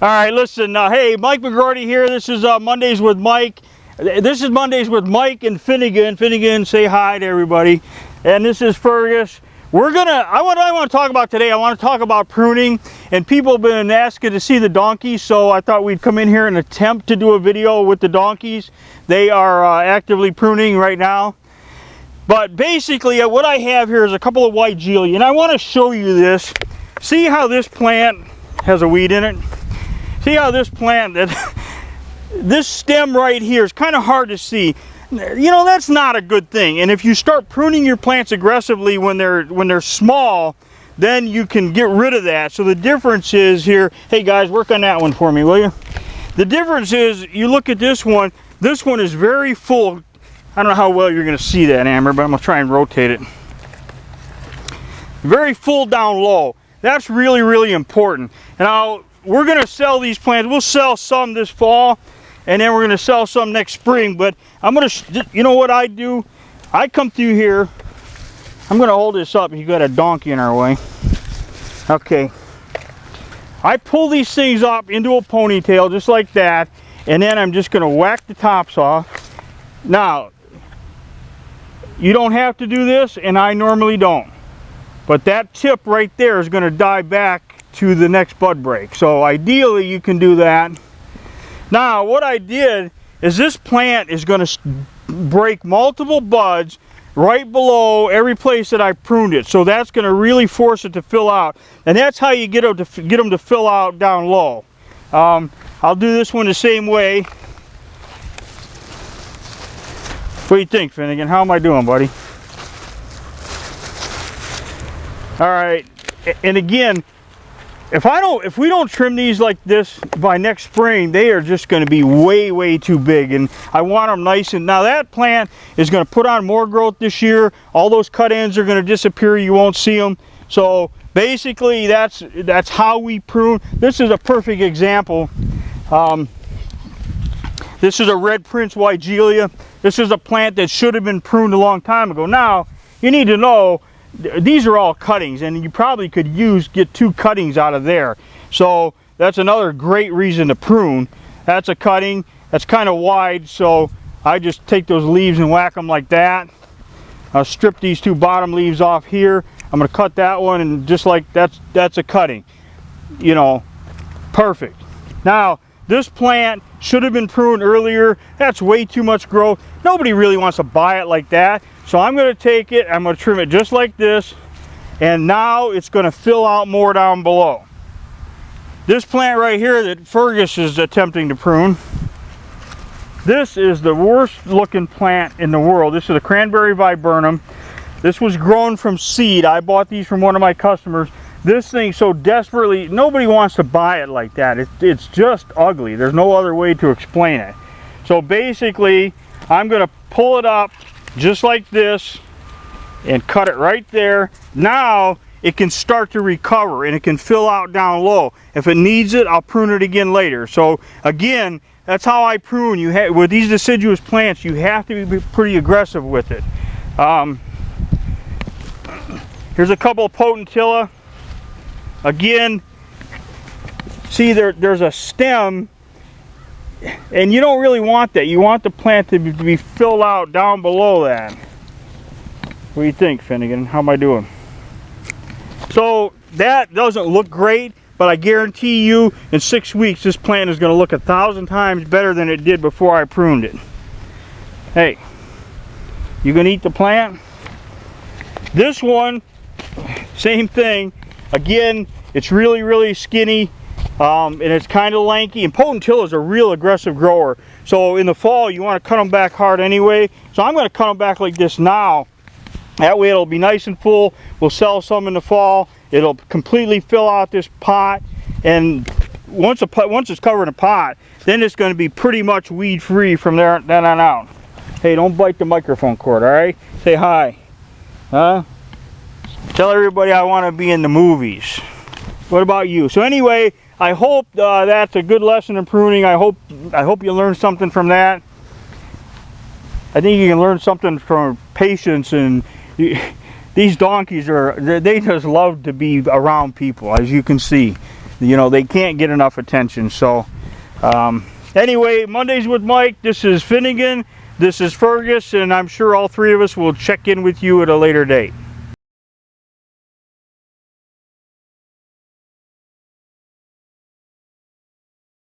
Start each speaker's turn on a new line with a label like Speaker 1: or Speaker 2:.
Speaker 1: All right, listen, hey, Mike McGroarty here. This is Mondays with Mike. This is Mondays with Mike and Finnegan. Finnegan, say hi to everybody. And this is Fergus. What I want to talk about today, I want to talk about pruning. And people have been asking to see the donkeys, so I thought we'd come in here and attempt to do a video with the donkeys. They are actively pruning right now. But basically, what I have here is a couple of white Gelia, and I want to show you this. See how this plant has a weed in it? See how this plant, this stem right here is kind of hard to see. You know, that's not a good thing. And if you start pruning your plants aggressively when they're small, then you can get rid of that. So the difference is here, hey guys, work on that one for me, will you? The difference is, you look at this one is very full. I don't know how well you're going to see that, Amber, but I'm going to try and rotate it. Very full down low. That's really, really important. And we're going to sell these plants. We'll sell some this fall, and then we're going to sell some next spring. But I'm going to, you know what I do? I come through here. I'm going to hold this up. You got a donkey in our way. Okay. I pull these things up into a ponytail just like that, and then I'm just going to whack the tops off. Now, you don't have to do this, and I normally don't. But that tip right there is going to die back to the next bud break. So ideally you can do that. Now what I did is this plant is going to break multiple buds right below every place that I pruned it. So that's going to really force it to fill out. And that's how you get them to fill out down low. I'll do this one the same way. What do you think, Finnegan? How am I doing, buddy? All right, and again, if we don't trim these like this by next spring, they are just going to be way, way too big. And I want them nice. And now that plant is going to put on more growth this year. All those cut ends are going to disappear. You won't see them. So basically, that's how we prune. This is a perfect example. This is a red Prince white Gelia. This is a plant that should have been pruned a long time ago. Now, you need to know, these are all cuttings, and you probably could get 2 cuttings out of there. So that's another great reason to prune. That's a cutting. That's kind of wide, so I just take those leaves and whack them like that. I'll strip these 2 bottom leaves off here. I'm going to cut that one, and just like that's a cutting. You know, perfect. Now, this plant should have been pruned earlier. That's way too much growth. Nobody really wants to buy it like that. So I'm going to take it, I'm going to trim it just like this, and now it's going to fill out more down below. This plant right here that Fergus is attempting to prune, this is the worst looking plant in the world. This is a cranberry viburnum. This was grown from seed. I bought these from one of my customers. This thing so desperately, nobody wants to buy it like that. It's just ugly. There's no other way to explain it. So basically, I'm going to pull it up just like this and cut it right there. Now it can start to recover and it can fill out down low. If it needs it, I'll prune it again later. So again, that's how I prune. With these deciduous plants, you have to be pretty aggressive with it. Here's a couple of potentilla. Again, see there's a stem, and you don't really want that. You want the plant to be filled out down below that. What do you think, Finnegan? How am I doing? So that doesn't look great, but I guarantee you in 6 weeks this plant is going to look 1,000 times better than it did before I pruned it. Hey, you gonna eat the plant? This one, same thing. Again, it's really, really skinny, and it's kind of lanky. And potentilla is a real aggressive grower. So in the fall, you want to cut them back hard anyway. So I'm going to cut them back like this now. That way it'll be nice and full. We'll sell some in the fall. It'll completely fill out this pot. And once it's covered in a pot, then it's going to be pretty much weed free from then on out. Hey, don't bite the microphone cord, all right? Say hi. Huh? Tell everybody I want to be in the movies. What about you? So anyway, I hope that's a good lesson in pruning. I hope you learned something from that. I think you can learn something from patience, and these donkeys they just love to be around people, as you can see. you know, they can't get enough attention. So anyway, Mondays with Mike. This is Finnegan. This is Fergus, and I'm sure all three of us will check in with you at a later date.